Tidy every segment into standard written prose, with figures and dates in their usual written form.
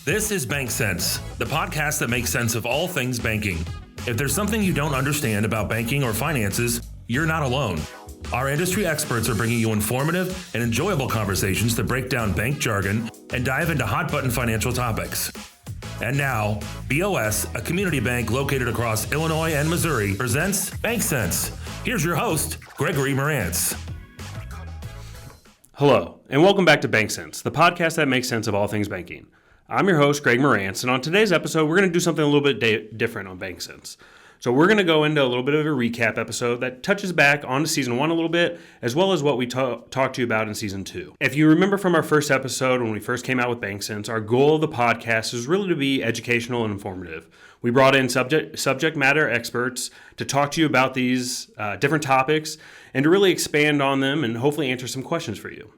This is BankCents, the podcast that makes sense of all things banking. If there's something you don't understand about banking or finances, you're not alone. Our industry experts are bringing you informative and enjoyable conversations that break down bank jargon and dive into hot-button financial topics. And now, BOS, a community bank located across Illinois and Missouri, presents BankCents. Here's your host, Gregory Marantz. Hello, and welcome back to BankCents, the podcast that makes sense of all things banking. I'm your host, Greg Marantz, and on today's episode, we're going to do something a little bit different on BankCents. So we're going to go into a little bit of a recap episode that touches back onto Season 1 a little bit, as well as what we talked to you about in Season 2. If you remember from our first episode when we first came out with BankCents, our goal of the podcast is really to be educational and informative. We brought in subject matter experts to talk to you about these different topics and to really expand on them and hopefully answer some questions for you.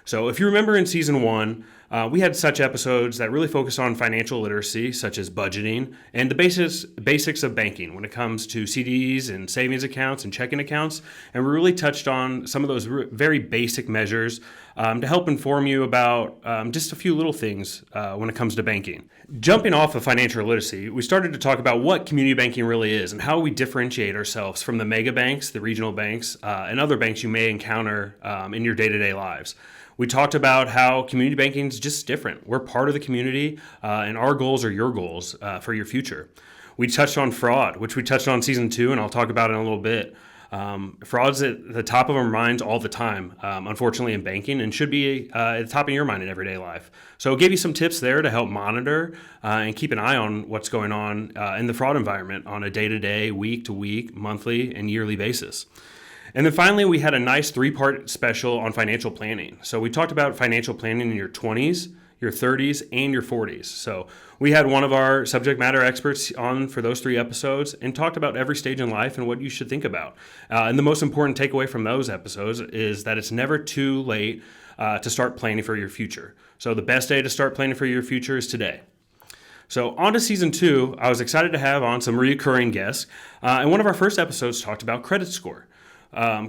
So if you remember in Season 1, we had such episodes that really focus on financial literacy, such as budgeting, and the basics of banking when it comes to CDs and savings accounts and checking accounts. And we really touched on some of those very basic measures to help inform you about just a few little things when it comes to banking. Jumping off of financial literacy, we started to talk about what community banking really is and how we differentiate ourselves from the mega banks, the regional banks, and other banks you may encounter in your day-to-day lives. We talked about how community banking is just different. We're part of the community, and our goals are your goals for your future. We touched on fraud, which we touched on Season 2, and I'll talk about it in a little bit. Fraud's at the top of our minds all the time, unfortunately, in banking, and should be at the top of your mind in everyday life. So I'll give you some tips there to help monitor and keep an eye on what's going on in the fraud environment on a day-to-day, week-to-week, monthly, and yearly basis. And then finally, we had a nice 3-part special on financial planning. So we talked about financial planning in your 20s, your 30s, and your 40s. So we had one of our subject matter experts on for those 3 episodes and talked about every stage in life and what you should think about. And the most important takeaway from those episodes is that it's never too late to start planning for your future. So the best day to start planning for your future is today. So on to Season 2, I was excited to have on some recurring guests. And one of our first episodes talked about credit score.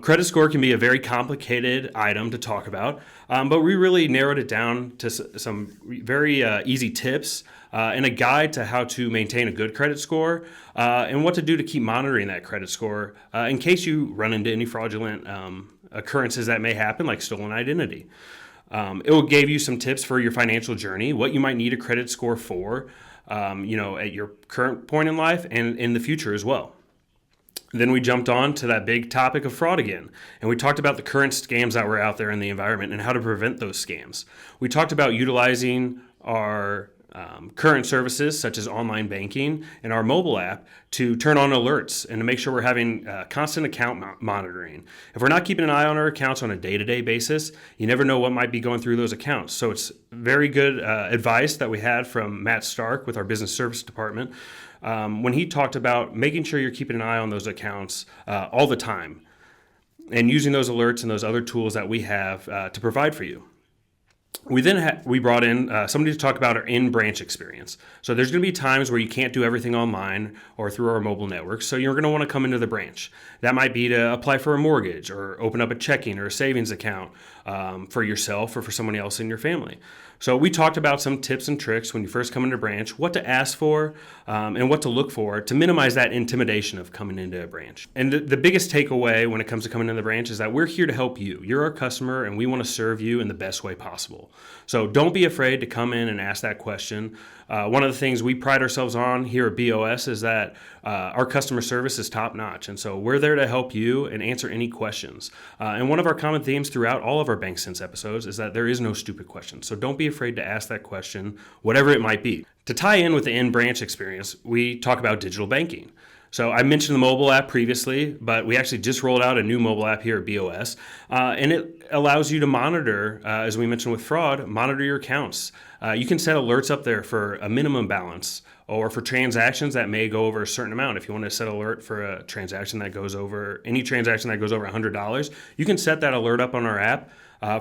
Credit score can be a very complicated item to talk about, but we really narrowed it down to some very easy tips and a guide to how to maintain a good credit score and what to do to keep monitoring that credit score in case you run into any fraudulent occurrences that may happen, like stolen identity. It will give you some tips for your financial journey, what you might need a credit score for, at your current point in life and in the future as well. Then we jumped on to that big topic of fraud again, and we talked about the current scams that were out there in the environment and how to prevent those scams. We talked about utilizing our current services, such as online banking and our mobile app, to turn on alerts and to make sure we're having constant account monitoring. If we're not keeping an eye on our accounts on a day-to-day basis, you never know what might be going through those accounts. So it's very good advice that we had from Matt Stark with our business service department when he talked about making sure you're keeping an eye on those accounts all the time and using those alerts and those other tools that we have to provide for you. We then we brought in somebody to talk about our in-branch experience. So there's going to be times where you can't do everything online or through our mobile network, so you're going to want to come into the branch. That might be to apply for a mortgage or open up a checking or a savings account for yourself or for someone else in your family. So we talked about some tips and tricks when you first come into a branch, what to ask for and what to look for to minimize that intimidation of coming into a branch. And the biggest takeaway when it comes to coming into the branch is that we're here to help you. You're our customer and we want to serve you in the best way possible. So don't be afraid to come in and ask that question. One of the things we pride ourselves on here at BOS is that our customer service is top notch. And so we're there to help you and answer any questions. And one of our common themes throughout all of our BankCents episodes is that there is no stupid question. So don't be afraid to ask that question, whatever it might be. To tie in with the in-branch experience, we talk about digital banking. So I mentioned the mobile app previously, but we actually just rolled out a new mobile app here at BOS, and it allows you to monitor, as we mentioned with fraud, monitor your accounts. You can set alerts up there for a minimum balance or for transactions that may go over a certain amount. If you want to set alert for a transaction that goes over, any transaction that goes over $100, you can set that alert up on our app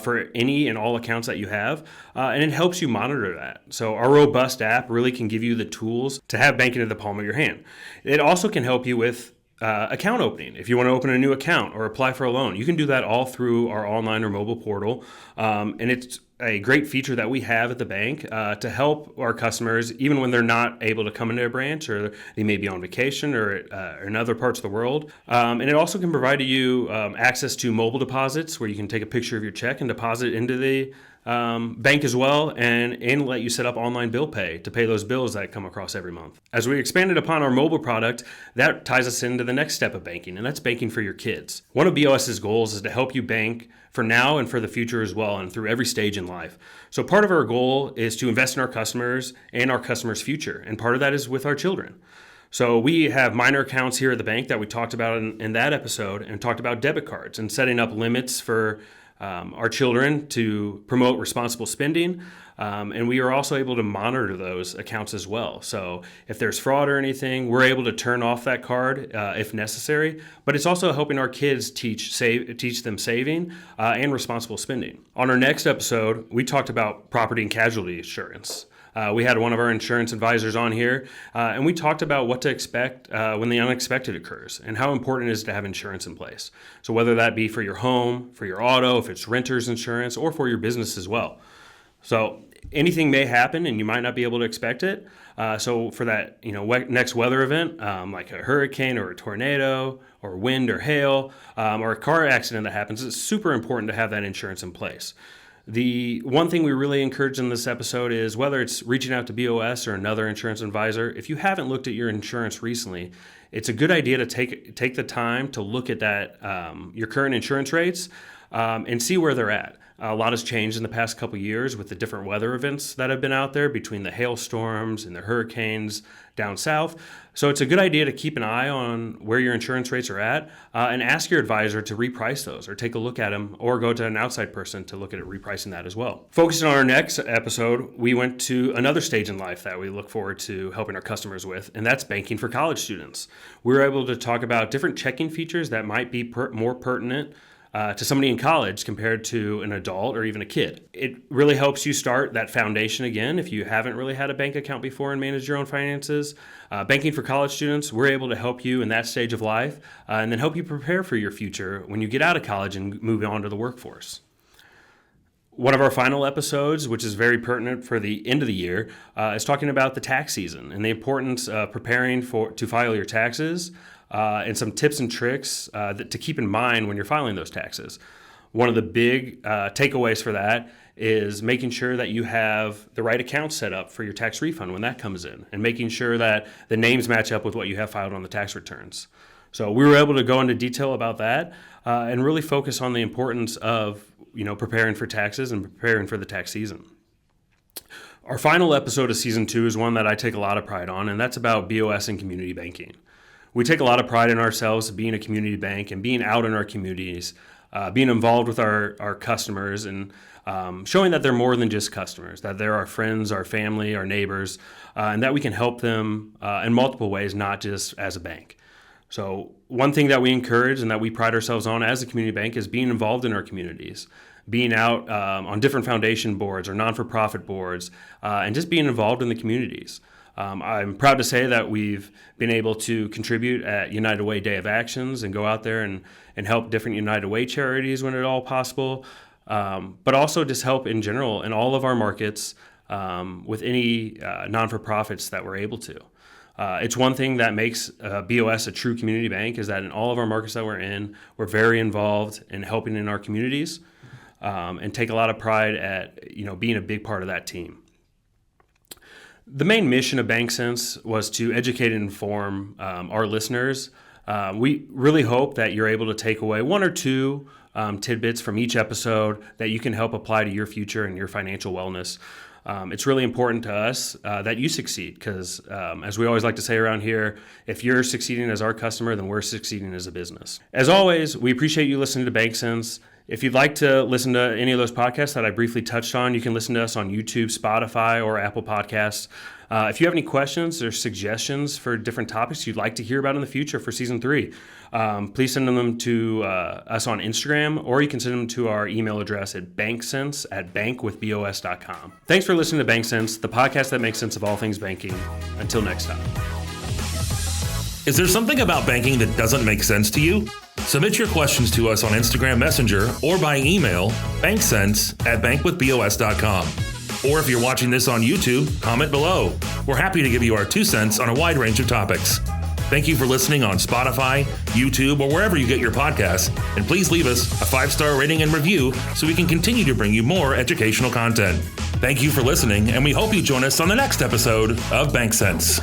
for any and all accounts that you have, and it helps you monitor that. So our robust app really can give you the tools to have banking in the palm of your hand. It also can help you with account opening. If you want to open a new account or apply for a loan, you can do that all through our online or mobile portal, and it's a great feature that we have at the bank to help our customers, even when they're not able to come into a branch or they may be on vacation or in other parts of the world. And it also can provide you access to mobile deposits where you can take a picture of your check and deposit into the bank as well, and let you set up online bill pay to pay those bills that come across every month. As we expanded upon our mobile product, that ties us into the next step of banking, and that's banking for your kids. One of BOS's goals is to help you bank for now and for the future as well, and through every stage in life. So part of our goal is to invest in our customers and our customers' future, and part of that is with our children. So we have minor accounts here at the bank that we talked about in that episode, and talked about debit cards and setting up limits for our children to promote responsible spending. And we are also able to monitor those accounts as well. So if there's fraud or anything, we're able to turn off that card if necessary. But it's also helping our kids teach them saving and responsible spending. On our next episode, we talked about property and casualty insurance. We had one of our insurance advisors on here, and we talked about what to expect when the unexpected occurs and how important it is to have insurance in place. So whether that be for your home, for your auto, if it's renter's insurance, or for your business as well. So anything may happen and you might not be able to expect it. So for that next weather event, like a hurricane or a tornado or wind or hail or a car accident that happens, it's super important to have that insurance in place. The one thing we really encourage in this episode is whether it's reaching out to BOS or another insurance advisor, if you haven't looked at your insurance recently, it's a good idea to take the time to look at that your current insurance rates and see where they're at. A lot has changed in the past couple of years with the different weather events that have been out there between the hailstorms and the hurricanes down south. So it's a good idea to keep an eye on where your insurance rates are at and ask your advisor to reprice those or take a look at them or go to an outside person to look at repricing that as well. Focusing on our next episode, we went to another stage in life that we look forward to helping our customers with, and that's banking for college students. We were able to talk about different checking features that might be more pertinent to somebody in college compared to an adult or even a kid. It really helps you start that foundation again if you haven't really had a bank account before and managed your own finances. Banking for college students, we're able to help you in that stage of life and then help you prepare for your future when you get out of college and move on to the workforce. One of our final episodes, which is very pertinent for the end of the year, is talking about the tax season and the importance of preparing to file your taxes. And some tips and tricks to keep in mind when you're filing those taxes. One of the big takeaways for that is making sure that you have the right account set up for your tax refund when that comes in, and making sure that the names match up with what you have filed on the tax returns. So we were able to go into detail about that and really focus on the importance of preparing for taxes and preparing for the tax season. Our final episode of season 2 is one that I take a lot of pride on, and that's about BOS and community banking. We take a lot of pride in ourselves being a community bank and being out in our communities, being involved with our customers and showing that they're more than just customers, that they're our friends, our family, our neighbors, and that we can help them in multiple ways, not just as a bank. So one thing that we encourage and that we pride ourselves on as a community bank is being involved in our communities, being out on different foundation boards or non-for-profit boards, and just being involved in the communities. I'm proud to say that we've been able to contribute at United Way Day of Actions and go out there and help different United Way charities when at all possible, but also just help in general in all of our markets with any non-for-profits that we're able to. It's one thing that makes BOS a true community bank is that in all of our markets that we're in, we're very involved in helping in our communities and take a lot of pride at being a big part of that team. The main mission of BankCents was to educate and inform our listeners. We really hope that you're able to take away one or two tidbits from each episode that you can help apply to your future and your financial wellness. It's really important to us that you succeed because, as we always like to say around here, if you're succeeding as our customer, then we're succeeding as a business. As always, we appreciate you listening to BankCents. If you'd like to listen to any of those podcasts that I briefly touched on, you can listen to us on YouTube, Spotify, or Apple Podcasts. If you have any questions or suggestions for different topics you'd like to hear about in the future for Season 3, please send them to us on Instagram, or you can send them to our email address at bankcents@bankwithbos.com. Thanks for listening to BankCents, the podcast that makes sense of all things banking. Until next time. Is there something about banking that doesn't make sense to you? Submit your questions to us on Instagram Messenger or by email, bankcents@bankwithbos.com. Or if you're watching this on YouTube, comment below. We're happy to give you our 2 cents on a wide range of topics. Thank you for listening on Spotify, YouTube, or wherever you get your podcasts. And please leave us a 5-star rating and review so we can continue to bring you more educational content. Thank you for listening, and we hope you join us on the next episode of BankCents.